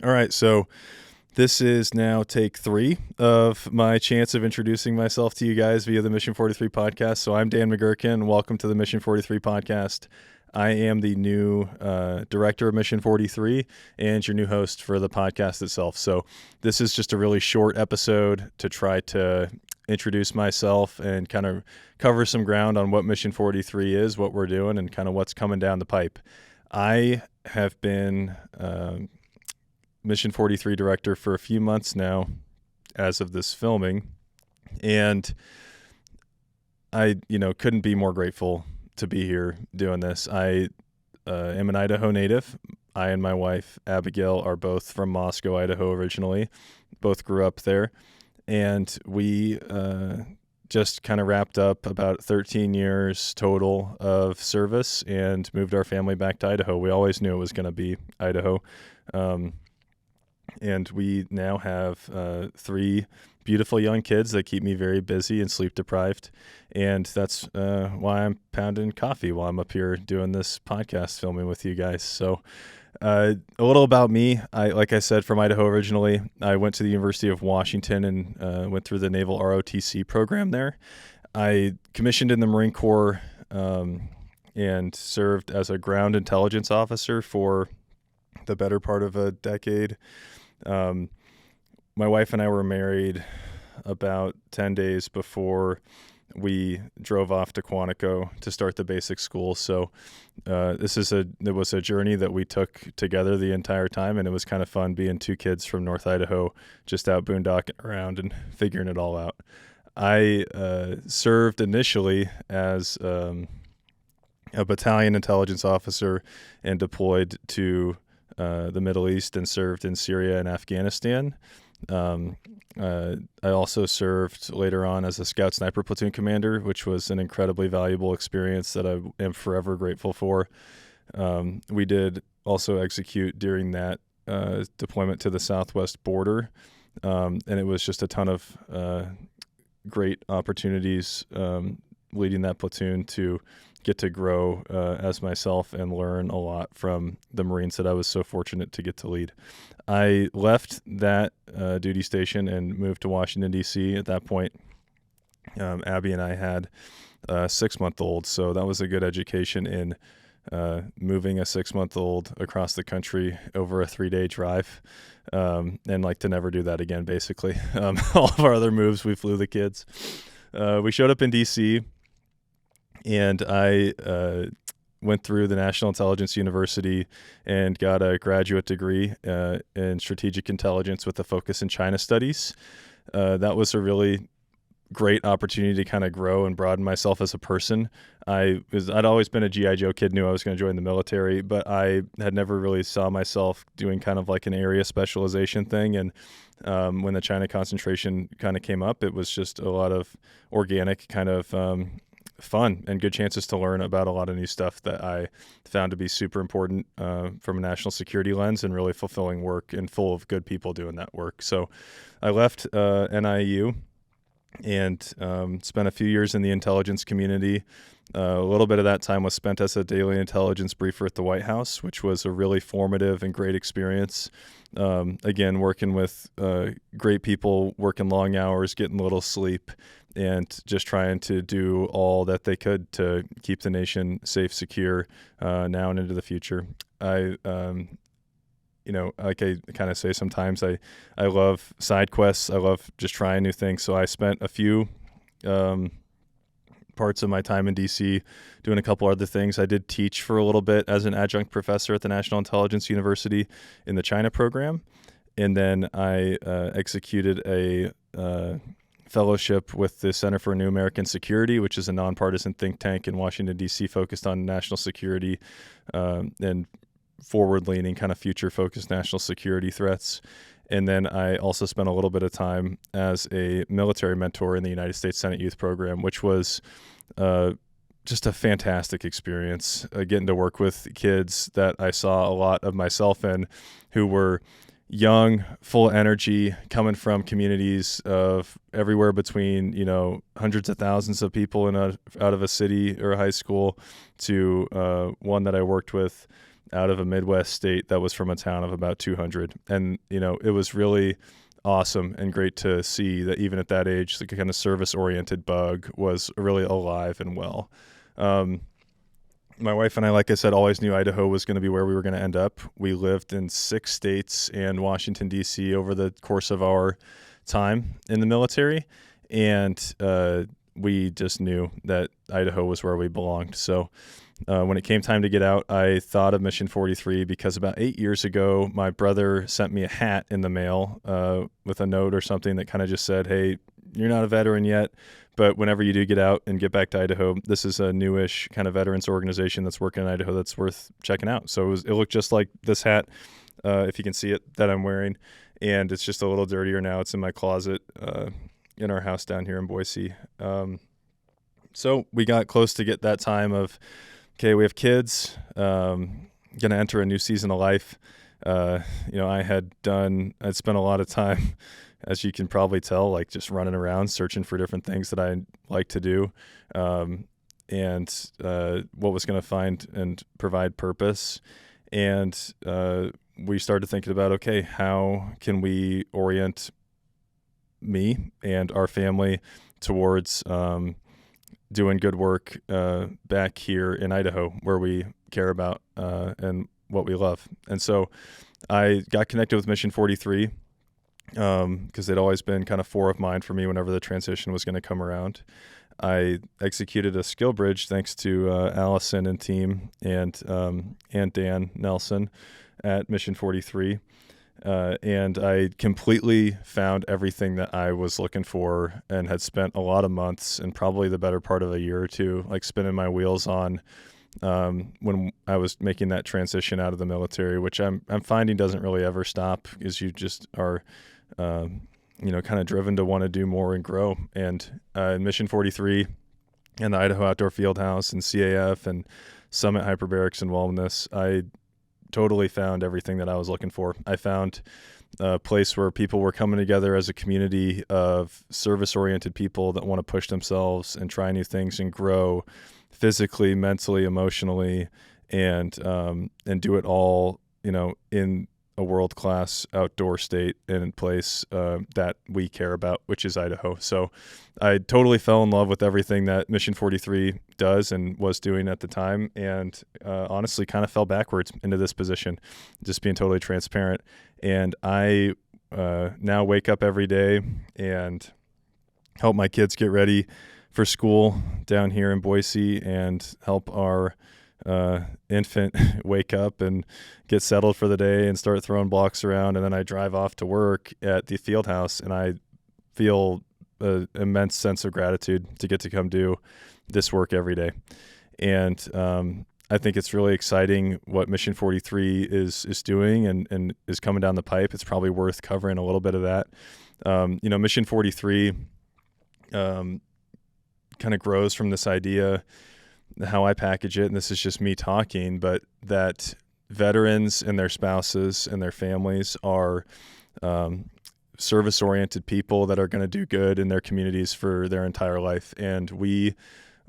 All right, so this is now take 3 of my chance of introducing myself to you guys via the Mission43 podcast. So I'm Dan McGurkin. Welcome to the Mission43 podcast. I am the new director of Mission43 and your new host for the podcast itself. So this is just a really short episode to try to introduce myself and kind of cover some ground on what Mission43 is, what we're doing, and kind of what's coming down the pipe. I have been Mission43 director for a few months now as of this filming, and I couldn't be more grateful to be here doing this. I am an Idaho native. I and my wife Abigail are both from Moscow, Idaho originally. Both grew up there, and we just kind of wrapped up about 13 years total of service and moved our family back to Idaho. We always knew it was going to be Idaho. And we now have 3 beautiful young kids that keep me very busy and sleep deprived. And that's why I'm pounding coffee while I'm up here doing this podcast filming with you guys. So a little about me. Like I said, from Idaho originally. I went to the University of Washington and went through the Naval ROTC program there. I commissioned in the Marine Corps and served as a ground intelligence officer for the better part of a decade. My wife and I were married about 10 days before we drove off to Quantico to start the basic school. So it was a journey that we took together the entire time, and it was kind of fun being 2 kids from North Idaho, just out boondocking around and figuring it all out. I served initially as a battalion intelligence officer and deployed to the Middle East and served in Syria and Afghanistan. I also served later on as a Scout Sniper Platoon commander, which was an incredibly valuable experience that I am forever grateful for. We did also execute during that deployment to the southwest border, and it was just a ton of great opportunities leading that platoon to get to grow as myself and learn a lot from the Marines that I was so fortunate to get to lead. I left that duty station and moved to Washington, D.C. At that point, Abby and I had a 6-month-old, so that was a good education in moving a 6-month-old across the country over a 3-day drive, and like to never do that again, basically. All of our other moves, we flew the kids. We showed up in D.C., and I went through the National Intelligence University and got a graduate degree in strategic intelligence with a focus in China studies. That was a really great opportunity to kind of grow and broaden myself as a person. I'd always been a G.I. Joe kid, knew I was going to join the military, but I had never really saw myself doing kind of like an area specialization thing. And when the China concentration kind of came up, it was just a lot of organic kind of fun and good chances to learn about a lot of new stuff that I found to be super important from a national security lens, and really fulfilling work and full of good people doing that work. So I left NIU and spent a few years in the intelligence community. A little bit of that time was spent as a daily intelligence briefer at the White House, which was a really formative and great experience. Again, working with great people, working long hours, getting little sleep, and just trying to do all that they could to keep the nation safe, secure, now and into the future. Like I kind of say sometimes, I love side quests. I love just trying new things. So I spent a few parts of my time in D.C. doing a couple other things. I did teach for a little bit as an adjunct professor at the National Intelligence University in the China program. And then I executed a fellowship with the Center for New American Security, which is a nonpartisan think tank in Washington, D.C., focused on national security and forward-leaning, kind of future-focused national security threats. And then I also spent a little bit of time as a military mentor in the United States Senate Youth Program, which was just a fantastic experience, getting to work with kids that I saw a lot of myself in, who were young, full energy, coming from communities of everywhere between, hundreds of thousands of people out of a city or a high school to one that I worked with out of a Midwest state that was from a town of about 200. And, it was really awesome and great to see that even at that age, the kind of service-oriented bug was really alive and well. My wife and I, like I said, always knew Idaho was going to be where we were going to end up. We lived in 6 states and Washington, D.C. over the course of our time in the military, and we just knew that Idaho was where we belonged. So when it came time to get out, I thought of Mission 43 because about 8 years ago, my brother sent me a hat in the mail with a note or something that kind of just said, hey, you're not a veteran yet, but whenever you do get out and get back to Idaho, this is a newish kind of veterans organization that's working in Idaho that's worth checking out. So it looked just like this hat, if you can see it, that I'm wearing. And it's just a little dirtier now. It's in my closet in our house down here in Boise. So we got close to get that time of, okay, we have kids, going to enter a new season of life. I'd spent a lot of time, as you can probably tell, like just running around searching for different things that I like to do, and what was going to find and provide purpose. And we started thinking about, okay, how can we orient me and our family towards doing good work back here in Idaho, where we care about and what we love. And so I got connected with Mission 43 because they'd always been kind of fore of mind for me whenever the transition was going to come around. I executed a skill bridge thanks to Allison and team and Dan Nelson at Mission 43. And I completely found everything that I was looking for and had spent a lot of months and probably the better part of a year or two, like spinning my wheels on when I was making that transition out of the military, which I'm finding doesn't really ever stop, because you just are, kind of driven to want to do more and grow. And Mission 43 and the Idaho Outdoor Fieldhouse and CAF and Summit Hyperbarics and Wellness, I totally found everything that I was looking for. I found a place where people were coming together as a community of service-oriented people that want to push themselves and try new things and grow physically, mentally, emotionally, and do it all, in a world-class outdoor state and place that we care about, which is Idaho. So I totally fell in love with everything that Mission 43 does and was doing at the time, and honestly kind of fell backwards into this position, just being totally transparent. And I now wake up every day and help my kids get ready for school down here in Boise and help our infant wake up and get settled for the day and start throwing blocks around. And then I drive off to work at the field house, and I feel an immense sense of gratitude to get to come do this work every day. And I think it's really exciting what Mission 43 is doing and is coming down the pipe. It's probably worth covering a little bit of that. Mission 43 kind of grows from this idea, how I package it, and this is just me talking, but that veterans and their spouses and their families are service-oriented people that are going to do good in their communities for their entire life. And we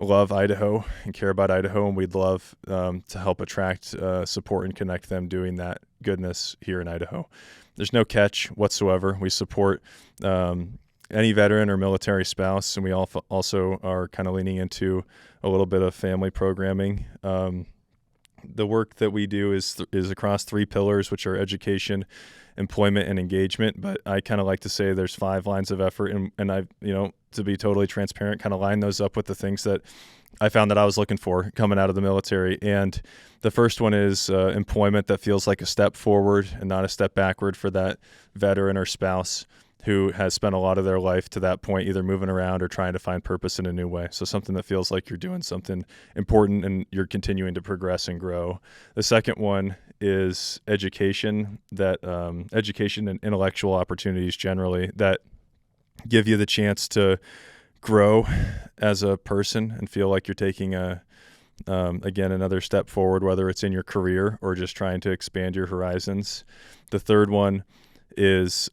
love Idaho and care about Idaho, and we'd love to help attract, support, and connect them doing that goodness here in Idaho. There's no catch whatsoever. We support any veteran or military spouse, and we also are kind of leaning into a little bit of family programming. The work that we do is across 3 pillars, which are education, employment, and engagement. But I kind of like to say there's 5 lines of effort, and I, to be totally transparent, kind of line those up with the things that I found that I was looking for coming out of the military. And the first one is employment that feels like a step forward and not a step backward for that veteran or spouse who has spent a lot of their life to that point either moving around or trying to find purpose in a new way. So something that feels like you're doing something important and you're continuing to progress and grow. The second one is education, education and intellectual opportunities generally that give you the chance to grow as a person and feel like you're taking another step forward, whether it's in your career or just trying to expand your horizons. The third one is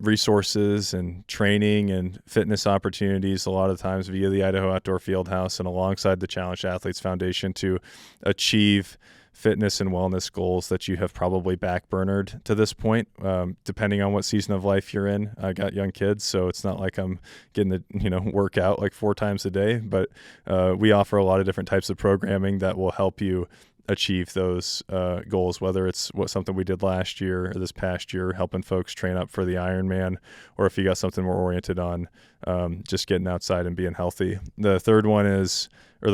resources and training and fitness opportunities, a lot of times via the Idaho Outdoor Fieldhouse and alongside the Challenged Athletes Foundation, to achieve fitness and wellness goals that you have probably backburnered to this point, depending on what season of life you're in. I got young kids, so it's not like I'm getting to work out like 4 times a day, but we offer a lot of different types of programming that will help you achieve those goals, whether it's something we did last year or this past year, helping folks train up for the Ironman, or if you got something more oriented on just getting outside and being healthy. The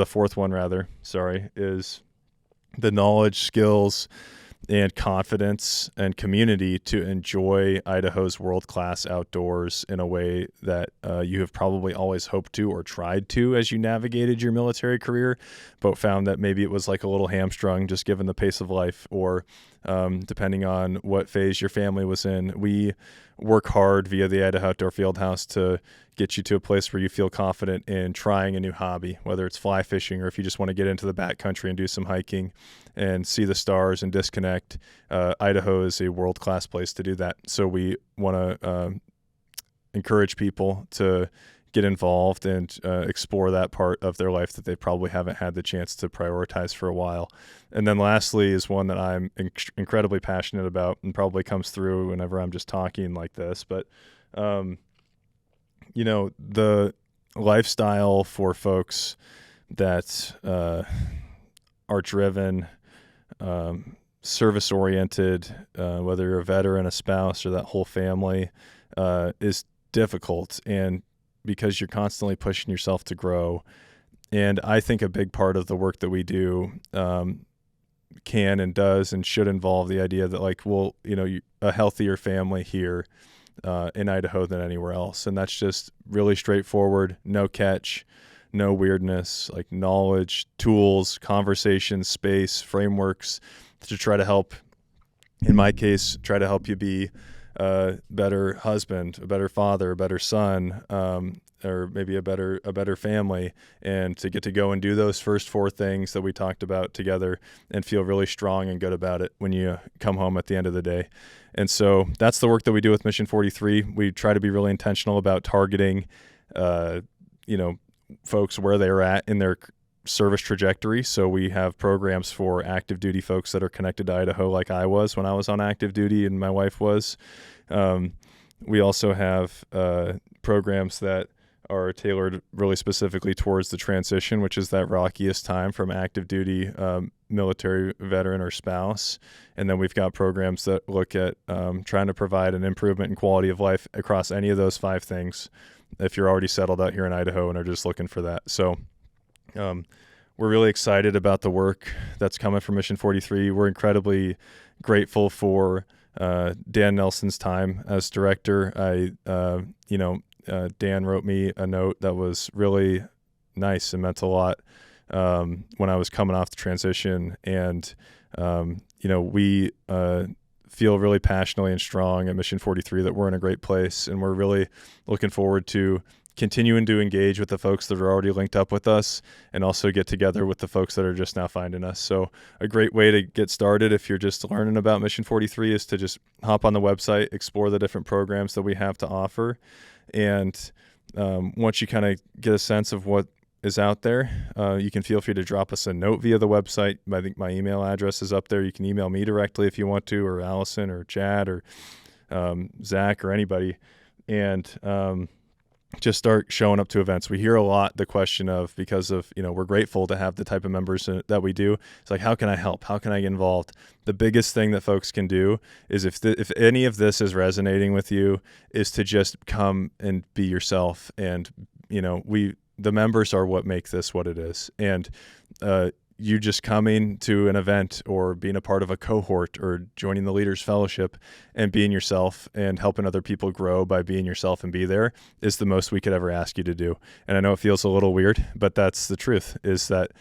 fourth one rather, is the knowledge, skills, and confidence and community to enjoy Idaho's world-class outdoors in a way that you have probably always hoped to or tried to as you navigated your military career, but found that maybe it was like a little hamstrung just given the pace of life, or depending on what phase your family was in. We work hard via the Idaho Outdoor Fieldhouse to get you to a place where you feel confident in trying a new hobby, whether it's fly fishing or if you just want to get into the backcountry and do some hiking and see the stars and disconnect. Idaho is a world-class place to do that. So we want to encourage people to get involved and explore that part of their life that they probably haven't had the chance to prioritize for a while. And then lastly is one that I'm incredibly passionate about and probably comes through whenever I'm just talking like this. But, the lifestyle for folks that are driven, service-oriented, whether you're a veteran, a spouse, or that whole family, is difficult, and because you're constantly pushing yourself to grow. And I think a big part of the work that we do can and does and should involve the idea that a healthier family here in Idaho than anywhere else. And that's just really straightforward, no catch, no weirdness, like knowledge, tools, conversation, space, frameworks to try to help, in my case, try to help you be a better husband, a better father, a better son, or maybe a better family, and to get to go and do those first 4 things that we talked about together and feel really strong and good about it when you come home at the end of the day. And so that's the work that we do with Mission43. We try to be really intentional about targeting, folks where they're at in their service trajectory. So we have programs for active duty folks that are connected to Idaho, like I was when I was on active duty and my wife was. We also have programs that are tailored really specifically towards the transition, which is that rockiest time from active duty military veteran or spouse. And then we've got programs that look at trying to provide an improvement in quality of life across any of those 5 things if you're already settled out here in Idaho and are just looking for that. So we're really excited about the work that's coming from Mission43. We're incredibly grateful for Dan Nelson's time as director. Dan wrote me a note that was really nice and meant a lot when I was coming off the transition. And, we feel really passionately and strong at Mission43 that we're in a great place, and we're really looking forward to continuing to engage with the folks that are already linked up with us and also get together with the folks that are just now finding us. So a great way to get started if you're just learning about Mission43 is to just hop on the website, explore the different programs that we have to offer. And once you kind of get a sense of what is out there, you can feel free to drop us a note via the website. I think my email address is up there. You can email me directly if you want to, or Allison or Chad or Zach or anybody. And just start showing up to events. We hear a lot the question of, because of, we're grateful to have the type of members that we do. It's like, how can I help? How can I get involved? The biggest thing that folks can do is if any of this is resonating with you, is to just come and be yourself. And, the members are what make this what it is. And you just coming to an event or being a part of a cohort or joining the Leaders Fellowship and being yourself and helping other people grow by being yourself and be there is the most we could ever ask you to do. And I know it feels a little weird, but that's the truth, is that,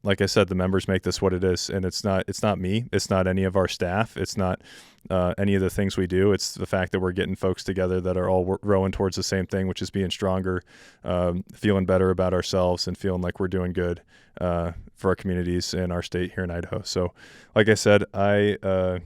like I said, the members make this what it is. And it's not me. It's not any of our staff. It's not any of the things we do. It's the fact that we're getting folks together that are all rowing towards the same thing, which is being stronger, feeling better about ourselves, and feeling like we're doing good for our communities in our state here in Idaho. So like I said, I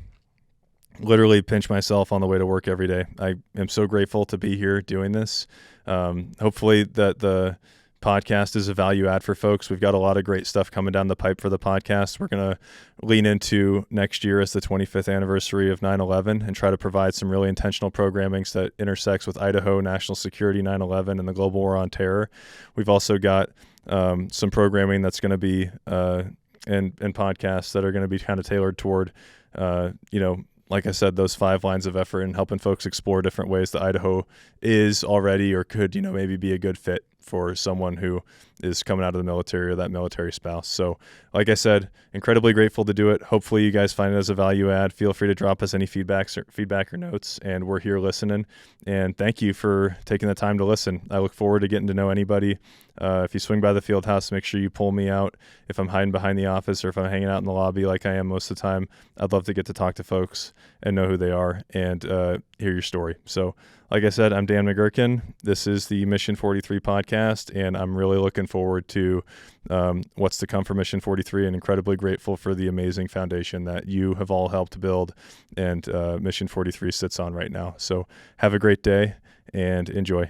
literally pinch myself on the way to work every day. I am so grateful to be here doing this. Hopefully that the podcast is a value add for folks. We've got a lot of great stuff coming down the pipe for the podcast. We're going to lean into next year as the 25th anniversary of 9/11 and try to provide some really intentional programming that intersects with Idaho, national security, 9/11, and the global war on terror. We've also got some programming that's going to be and podcasts that are going to be kind of tailored toward, like I said, those 5 lines of effort and helping folks explore different ways that Idaho is already or could, maybe be a good fit for someone who is coming out of the military or that military spouse. So like I said, incredibly grateful to do it. Hopefully you guys find it as a value add. Feel free to drop us any feedback or notes, and we're here listening. And thank you for taking the time to listen. I look forward to getting to know anybody. If you swing by the field house, make sure you pull me out. If I'm hiding behind the office or if I'm hanging out in the lobby like I am most of the time, I'd love to get to talk to folks and know who they are and hear your story. So like I said, I'm Dan McGurkin. This is the Mission 43 podcast, and I'm really looking forward to what's to come for Mission 43 and incredibly grateful for the amazing foundation that you have all helped build and Mission 43 sits on right now. So have a great day and enjoy.